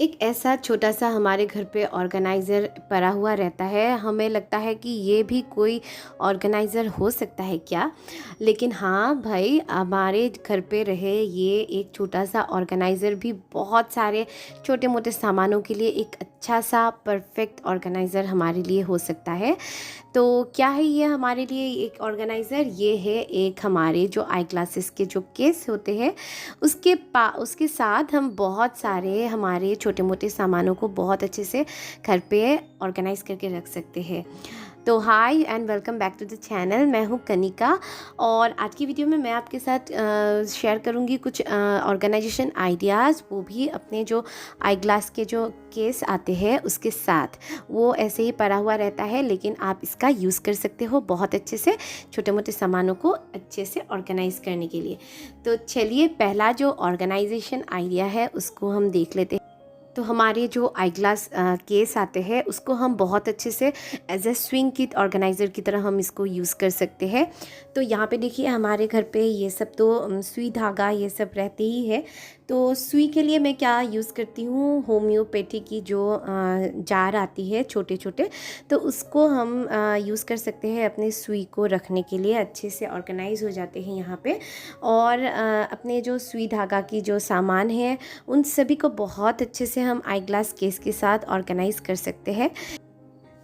एक ऐसा छोटा-सा हमारे घर पे ऑर्गेनाइज़र पड़ा हुआ रहता है, हमें लगता है कि ये भी कोई ऑर्गेनाइज़र हो सकता है क्या? लेकिन हाँ भाई, हमारे घर पे रहे ये एक छोटा-सा ऑर्गेनाइज़र भी बहुत सारे छोटे-मोटे सामानों के लिए एक अच्छा-सा परफेक्ट ऑर्गेनाइज़र हमारे लिए हो सकता है। तो क्या है ये हमारे लिए एक ऑर्गेनाइज़र? ये है एक हमारे जो आई ग्लासेस के जो केस होते हैं, उसके साथ हम बहुत सारे हमारे छोटे-मोटे सामानों को बहुत अच्छे से घर पे ऑर्गेनाइज़ करके रख सकते हैं। तो hi and welcome back to the channel. मैं हूँ कनिका और आज की वीडियो में मैं आपके साथ शेयर करूँगी कुछ ऑर्गेनाइजेशन आइडियाज़, वो भी अपने जो आई ग्लास के जो केस आते हैं उसके साथ। वो ऐसे ही पड़ा हुआ रहता है, लेकिन आप इसका यूज़ कर सकते हो बहुत अच्छे से छोटे मोटे सामानों को अच्छे से ऑर्गेनाइज़ करने के लिए। तो चलिए पहला जो ऑर्गेनाइजेशन आइडिया है उसको हम देख लेते हैं। तो हमारे जो आई ग्लास केस आते हैं उसको हम बहुत अच्छे से as a swing kit organizer की तरह हम इसको यूज़ कर सकते हैं। तो यहाँ पे देखिए हमारे घर पे ये सब तो सुई धागा ये सब रहते ही है। तो सुई के लिए मैं क्या यूज़ करती हूँ, होम्योपैथी की जो जार आती है छोटे छोटे, तो उसको हम यूज़ कर सकते हैं अपने सुई को रखने के लिए। अच्छे से ऑर्गेनाइज हो जाते हैं यहाँ पे। और अपने जो सुई धागा की जो सामान है उन सभी को बहुत अच्छे से हम आई ग्लास केस के साथ ऑर्गेनाइज कर सकते हैं।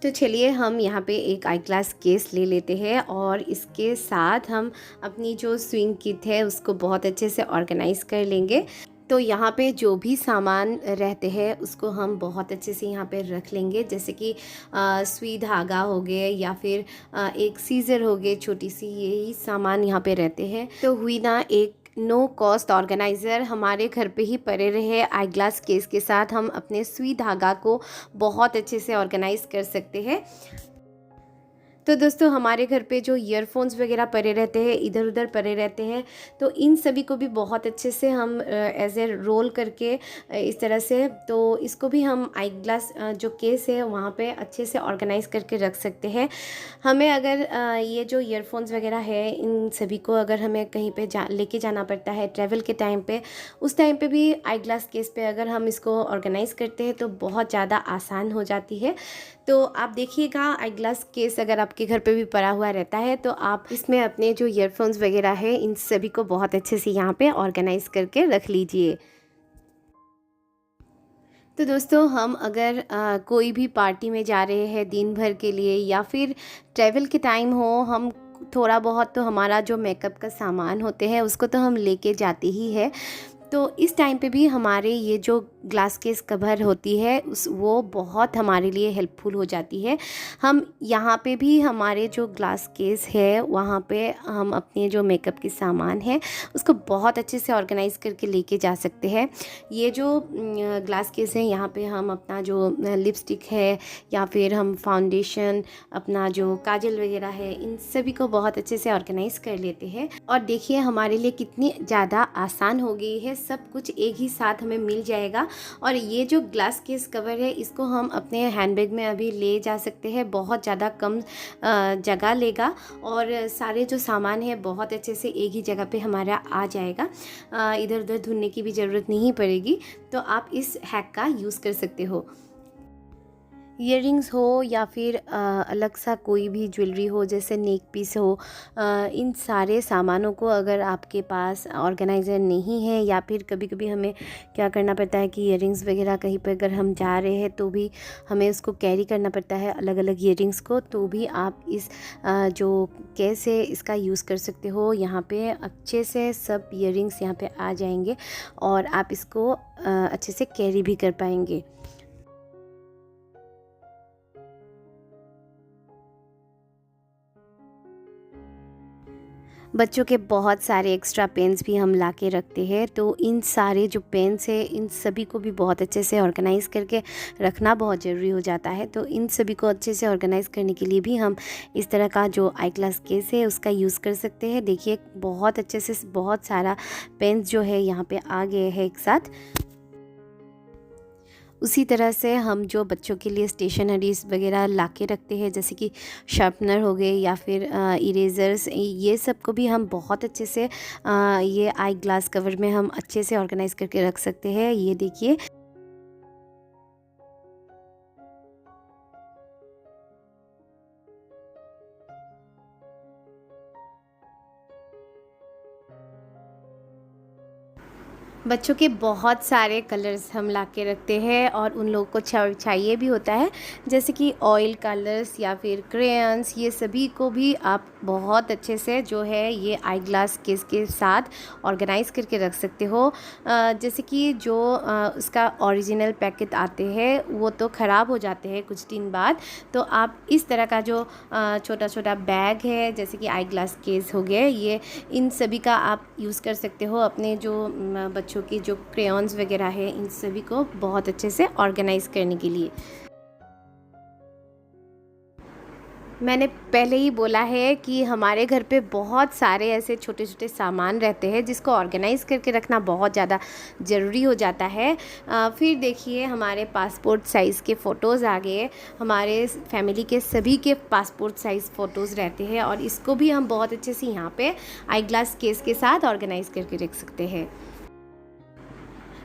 तो चलिए हम यहाँ पे एक आई ग्लास केस ले लेते हैं और इसके साथ हम अपनी जो स्विंग किट है उसको बहुत अच्छे से ऑर्गेनाइज कर लेंगे। तो यहाँ पे जो भी सामान रहते हैं उसको हम बहुत अच्छे से यहाँ पे रख लेंगे, जैसे कि सुई धागा हो गए या फिर एक सीज़र हो गए छोटी सी, यही सामान यहाँ पे रहते हैं। तो हुई ना एक नो कॉस्ट ऑर्गेनाइज़र हमारे घर पे ही पड़े रहे आई ग्लास केस के साथ हम अपने सुई धागा को बहुत अच्छे से ऑर्गेनाइज़ कर सकते हैं। तो दोस्तों हमारे घर पे जो ईयरफोन्स वगैरह पड़े रहते हैं, इधर उधर पड़े रहते हैं, तो इन सभी को भी बहुत अच्छे से हम एज ए रोल करके इस तरह से, तो इसको भी हम आई ग्लास जो केस है वहाँ पे अच्छे से ऑर्गेनाइज़ करके रख सकते हैं। हमें अगर ये जो ईयरफोन्स वगैरह है इन सभी को अगर हमें कहीं पे लेके जाना पड़ता है ट्रैवल के टाइम पे, उस टाइम पे भी आई ग्लास केस पे अगर हम इसको ऑर्गेनाइज़ करते हैं तो बहुत ज़्यादा आसान हो जाती है। तो आप देखिएगा आई ग्लास केस अगर आपके घर पे भी पड़ा हुआ रहता है तो आप इसमें अपने जो ईयरफोन्स वगैरह है इन सभी को बहुत अच्छे से यहाँ पे ऑर्गेनाइज़ करके रख लीजिए। तो दोस्तों हम अगर कोई भी पार्टी में जा रहे हैं दिन भर के लिए या फिर ट्रैवल के टाइम हो, हम थोड़ा बहुत तो हमारा जो मेकअप का सामान होते हैं उसको तो हम लेके जाते ही है। तो इस टाइम पे भी हमारे ये जो ग्लास केस कवर होती है वो बहुत हमारे लिए हेल्पफुल हो जाती है। हम यहाँ पे भी हमारे जो ग्लास केस है वहाँ पे हम अपने जो मेकअप के सामान है उसको बहुत अच्छे से ऑर्गेनाइज़ करके लेके जा सकते हैं। ये जो ग्लास केस है यहाँ पे हम अपना जो लिपस्टिक है या फिर हम फाउंडेशन, अपना जो काजल वगैरह है, इन सभी को बहुत अच्छे से ऑर्गेनाइज़ कर लेते हैं। और देखिए हमारे लिए कितनी ज़्यादा आसान हो गई है, सब कुछ एक ही साथ हमें मिल जाएगा। और ये जो ग्लास केस कवर है इसको हम अपने हैंडबैग में अभी ले जा सकते हैं, बहुत ज़्यादा कम जगह लेगा और सारे जो सामान है बहुत अच्छे से एक ही जगह पे हमारा आ जाएगा। इधर उधर ढूंढने की भी ज़रूरत नहीं पड़ेगी। तो आप इस हैक का यूज़ कर सकते हो। ईयररिंग्स हो या फिर अलग सा कोई भी ज्वेलरी हो, जैसे नेक पीस हो, इन सारे सामानों को अगर आपके पास ऑर्गेनाइज़र नहीं है या फिर कभी कभी हमें क्या करना पड़ता है कि ईयररिंग्स वगैरह कहीं पर अगर हम जा रहे हैं तो भी हमें उसको कैरी करना पड़ता है अलग अलग ईयररिंग्स को, तो भी आप इस जो केस है इसका यूज़ कर सकते हो। यहाँ पे अच्छे से सब ईयररिंग्स यहाँ पे आ जाएंगे और आप इसको अच्छे से कैरी भी कर पाएंगे। बच्चों के बहुत सारे एक्स्ट्रा पेन्स भी हम ला के रखते हैं, तो इन सारे जो पेन्स है इन सभी को भी बहुत अच्छे से ऑर्गेनाइज़ करके रखना बहुत ज़रूरी हो जाता है। तो इन सभी को अच्छे से ऑर्गेनाइज़ करने के लिए भी हम इस तरह का जो आई ग्लास केस है उसका यूज़ कर सकते हैं। देखिए बहुत अच्छे से बहुत सारा पेन्स जो है यहाँ पे आ गए हैं एक साथ। उसी तरह से हम जो बच्चों के लिए स्टेशनरीज़ वगैरह ला के रखते हैं, जैसे कि शार्पनर हो गए या फिर इरेज़र्स, ये सब को भी हम बहुत अच्छे से ये आई ग्लास कवर में हम अच्छे से ऑर्गेनाइज़ करके रख सकते हैं। ये देखिए बच्चों के बहुत सारे कलर्स हम ला के रखते हैं और उन लोगों को चाहिए भी होता है, जैसे कि ऑयल कलर्स या फिर क्रेयन्स, ये सभी को भी आप बहुत अच्छे से जो है ये आई ग्लास केस के साथ ऑर्गेनाइज़ करके रख सकते हो। जैसे कि जो उसका ओरिजिनल पैकेट आते हैं वो तो ख़राब हो जाते हैं कुछ दिन बाद, तो आप इस तरह का जो छोटा छोटा बैग है, जैसे कि आई ग्लास केस हो गए, ये इन सभी का आप यूज़ कर सकते हो अपने जो बच्चों की जो क्रेयॉन्स वगैरह है, इन सभी को बहुत अच्छे से ऑर्गेनाइज़ करने के लिए। मैंने पहले ही बोला है कि हमारे घर पे बहुत सारे ऐसे छोटे छोटे सामान रहते हैं जिसको ऑर्गेनाइज़ करके रखना बहुत ज़्यादा ज़रूरी हो जाता है। फिर देखिए हमारे पासपोर्ट साइज़ के फ़ोटोज़ आ गए, हमारे फैमिली के सभी के पासपोर्ट साइज़ फ़ोटोज़ रहते हैं और इसको भी हम बहुत अच्छे से यहाँ पे आई ग्लास केस के साथ ऑर्गेनाइज़ करके रख सकते हैं।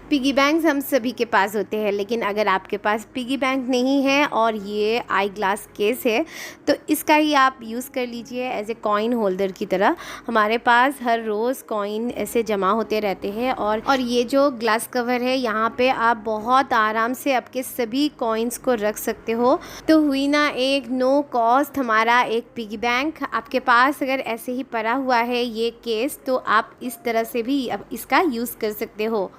पिगी बैंक्स हम सभी के पास होते हैं, लेकिन अगर आपके पास पिगी बैंक नहीं है और ये आई ग्लास केस है तो इसका ही आप यूज़ कर लीजिए एज ए कॉइन होल्डर की तरह। हमारे पास हर रोज़ कॉइन ऐसे जमा होते रहते हैं और ये जो ग्लास कवर है यहाँ पे आप बहुत आराम से आपके सभी कॉइन्स को रख सकते हो। तो हुई ना एक नो कॉस्ट हमारा एक पिगी बैंक। आपके पास अगर ऐसे ही पड़ा हुआ है ये केस तो आप इस तरह से भी अब इसका यूज़ कर सकते हो।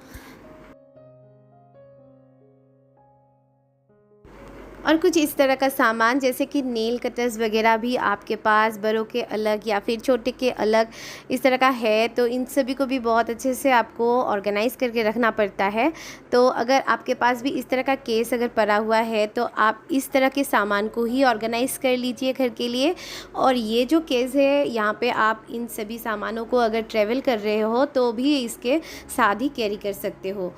और कुछ इस तरह का सामान जैसे कि नेल कटर्स वगैरह भी आपके पास बड़ों के अलग या फिर छोटे के अलग इस तरह का है, तो इन सभी को भी बहुत अच्छे से आपको ऑर्गेनाइज़ करके रखना पड़ता है। तो अगर आपके पास भी इस तरह का केस अगर पड़ा हुआ है तो आप इस तरह के सामान को ही ऑर्गेनाइज़ कर लीजिए घर के लिए। और ये जो केस है यहाँ पे आप इन सभी सामानों को अगर ट्रैवल कर रहे हो तो भी इसके साथ ही कैरी कर सकते हो।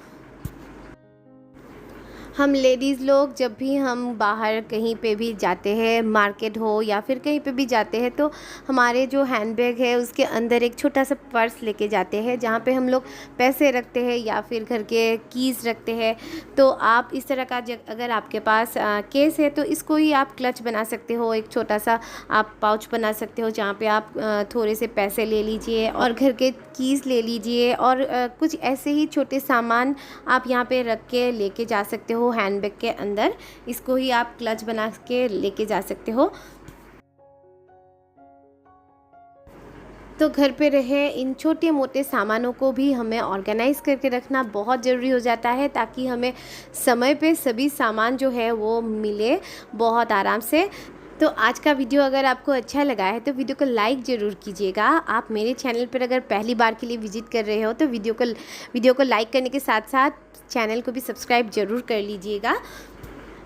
हम लेडीज़ लोग जब भी हम बाहर कहीं पे भी जाते हैं, मार्केट हो या फिर कहीं पे भी जाते हैं, तो हमारे जो हैंडबैग है उसके अंदर एक छोटा सा पर्स लेके जाते हैं जहाँ पे हम लोग पैसे रखते हैं या फिर घर के कीज़ रखते हैं। तो आप इस तरह का अगर आपके पास केस है तो इसको ही आप क्लच बना सकते हो, एक छोटा सा आप पाउच बना सकते हो जहाँ पे आप थोड़े से पैसे ले लीजिए और घर के कीज़ ले लीजिए और कुछ ऐसे ही छोटे सामान आप यहाँ पे रख के लेके जा सकते हो हैंडबैग के अंदर। इसको ही आप क्लच बना के लेके जा सकते हो। तो घर पे रहे इन छोटे मोटे सामानों को भी हमें ऑर्गेनाइज़ करके रखना बहुत ज़रूरी हो जाता है, ताकि हमें समय पे सभी सामान जो है वो मिले बहुत आराम से। तो आज का वीडियो अगर आपको अच्छा लगा है तो वीडियो को लाइक ज़रूर कीजिएगा। आप मेरे चैनल पर अगर पहली बार के लिए विजिट कर रहे हो तो वीडियो को लाइक करने के साथ साथ चैनल को भी सब्सक्राइब ज़रूर कर लीजिएगा।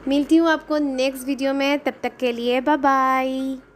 मिलती हूँ आपको नेक्स्ट वीडियो में, तब तक के लिए बाय बाय।